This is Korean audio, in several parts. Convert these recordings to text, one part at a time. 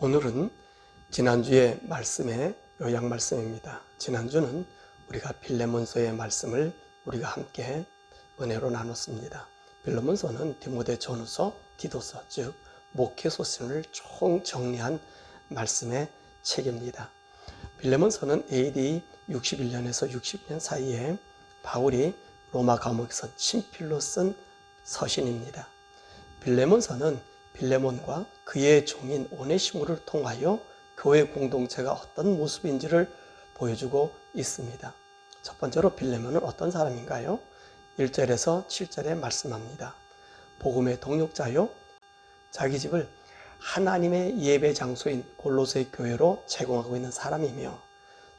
오늘은 지난주의 말씀의 요약 말씀입니다. 지난주는 우리가 빌레몬서의 말씀을 우리가 함께 은혜로 나눴습니다. 빌레몬서는 디모데전후서, 디도서, 즉 목회 소신을 총정리한 말씀의 책입니다. 빌레몬서는 AD 61년에서 60년 사이에 바울이 로마 감옥에서 친필로 쓴 서신입니다. 빌레몬서는 빌레몬과 그의 종인 오네시모를 통하여 교회 공동체가 어떤 모습인지를 보여주고 있습니다. 첫 번째로 빌레몬은 어떤 사람인가요? 1절에서 7절에 말씀합니다. 복음의 동역자요, 자기 집을 하나님의 예배 장소인 골로새 교회로 제공하고 있는 사람이며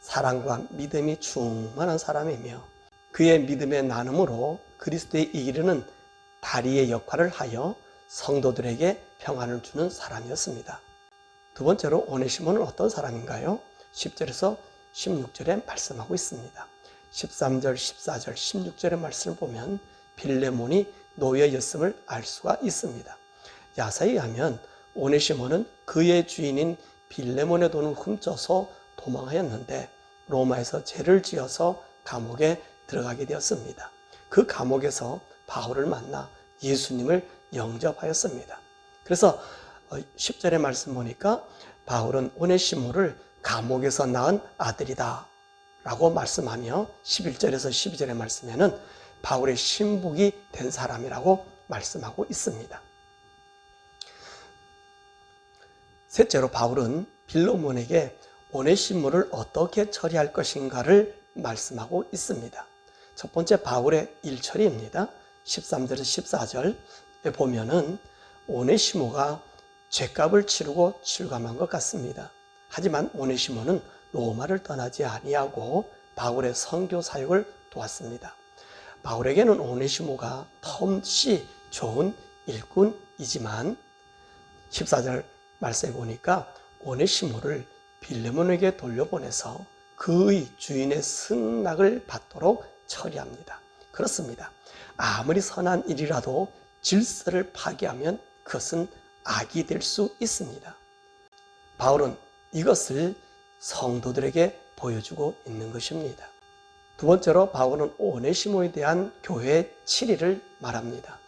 사랑과 믿음이 충만한 사람이며 그의 믿음의 나눔으로 그리스도에 이르는 다리의 역할을 하여 성도들에게 평안을 주는 사람이었습니다. 두 번째로 오네시모는 어떤 사람인가요? 10절에서 16절에 말씀하고 있습니다. 13절, 14절, 16절의 말씀을 보면 빌레몬이 노예였음을 알 수가 있습니다. 야사에 의하면 오네시모는 그의 주인인 빌레몬의 돈을 훔쳐서 도망하였는데 로마에서 죄를 지어서 감옥에 들어가게 되었습니다. 그 감옥에서 바울을 만나 예수님을 영접하였습니다. 그래서 10절의 말씀 보니까 바울은 오네시모를 감옥에서 낳은 아들이다 라고 말씀하며 11절에서 12절의 말씀에는 바울의 신복이 된 사람이라고 말씀하고 있습니다. 셋째로 바울은 빌레몬에게 오네시모를 어떻게 처리할 것인가를 말씀하고 있습니다. 첫 번째 바울의 일처리입니다. 13절에서 14절에 보면은 오네시모가 죗값을 치르고 출감한 것 같습니다. 하지만 오네시모는 로마를 떠나지 아니하고 바울의 선교 사역을 도왔습니다. 바울에게는 오네시모가 텀씨 좋은 일꾼이지만 14절 말씀해 보니까 오네시모를 빌레몬에게 돌려보내서 그의 주인의 승낙을 받도록 처리합니다. 그렇습니다. 아무리 선한 일이라도 질서를 파괴하면 그것은 악이 될 수 있습니다. 바울은 이것을 성도들에게 보여주고 있는 것입니다. 두 번째로 바울은 오네시모에 대한 교회의 치리를 말합니다.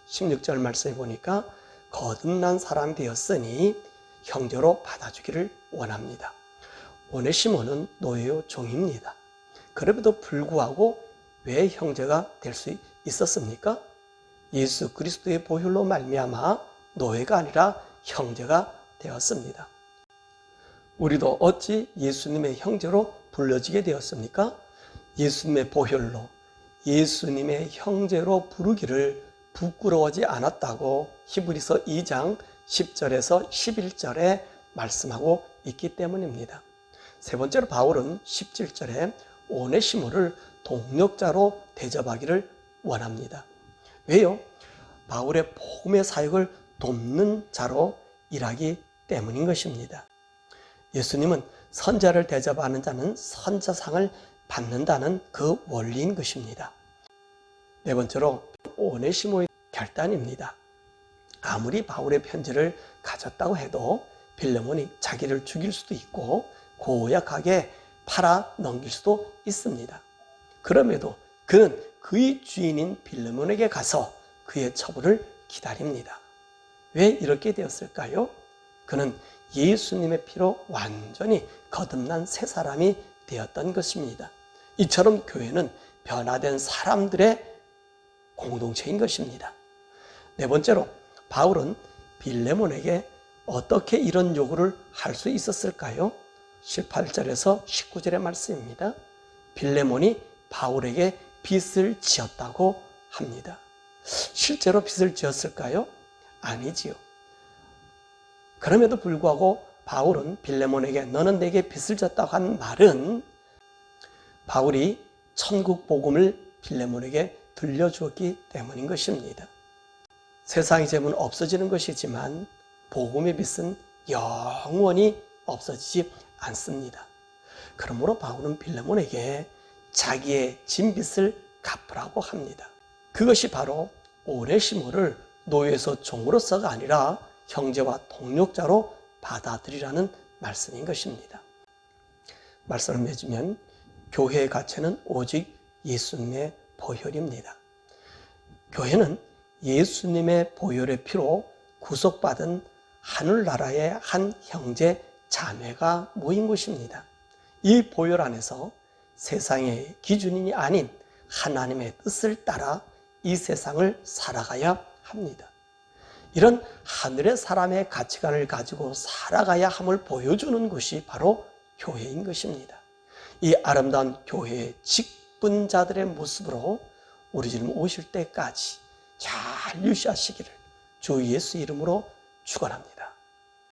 16절 말씀해 보니까 거듭난 사람이 되었으니 형제로 받아주기를 원합니다. 오네시모는 노예요 종입니다. 그럼에도 불구하고 왜 형제가 될 수 있었습니까? 예수 그리스도의 보혈로 말미암아 노예가 아니라 형제가 되었습니다. 우리도 어찌 예수님의 형제로 불려지게 되었습니까? 예수님의 보혈로 예수님의 형제로 부르기를 부끄러워하지 않았다고 히브리서 2장 10절에서 11절에 말씀하고 있기 때문입니다. 세 번째로 바울은 17절에 오네시모를 동역자로 대접하기를 원합니다. 왜요? 바울의 복음의 사역을 돕는 자로 일하기 때문인 것입니다. 예수님은 선자를 대접하는 자는 선자상을 받는다는 그 원리인 것입니다. 네 번째로 오네시모의 결단입니다. 아무리 바울의 편지를 가졌다고 해도 빌레몬이 자기를 죽일 수도 있고 고약하게 팔아 넘길 수도 있습니다. 그럼에도 그는 그의 주인인 빌레몬에게 가서 그의 처분을 기다립니다. 왜 이렇게 되었을까요? 그는 예수님의 피로 완전히 거듭난 새 사람이 되었던 것입니다. 이처럼 교회는 변화된 사람들의 공동체인 것입니다. 네 번째로 바울은 빌레몬에게 어떻게 이런 요구를 할 수 있었을까요? 18절에서 19절의 말씀입니다. 빌레몬이 바울에게 빚을 지었다고 합니다. 실제로 빚을 지었을까요? 아니지요. 그럼에도 불구하고 바울은 빌레몬에게 너는 내게 빚을 졌다고 한 말은 바울이 천국 복음을 빌레몬에게 들려주었기 때문인 것입니다. 세상의 재물은 없어지는 것이지만 복음의 빚은 영원히 없어지지 않습니다. 그러므로 바울은 빌레몬에게 자기의 진 빚을 갚으라고 합니다. 그것이 바로 오네시모를 노예에서 종으로서가 아니라 형제와 동역자로 받아들이라는 말씀인 것입니다. 말씀을 맺으면 교회의 가치는 오직 예수님의 보혈입니다. 교회는 예수님의 보혈의 피로 구속받은 하늘나라의 한 형제 자매가 모인 곳입니다. 이 보혈 안에서 세상의 기준이 아닌 하나님의 뜻을 따라 이 세상을 살아가야 합니다. 이런 하늘의 사람의 가치관을 가지고 살아가야 함을 보여주는 것이 바로 교회인 것입니다. 이 아름다운 교회의 직분자들의 모습으로 우리 주님 오실 때까지 잘 유지하시기를 주 예수 이름으로 축원합니다.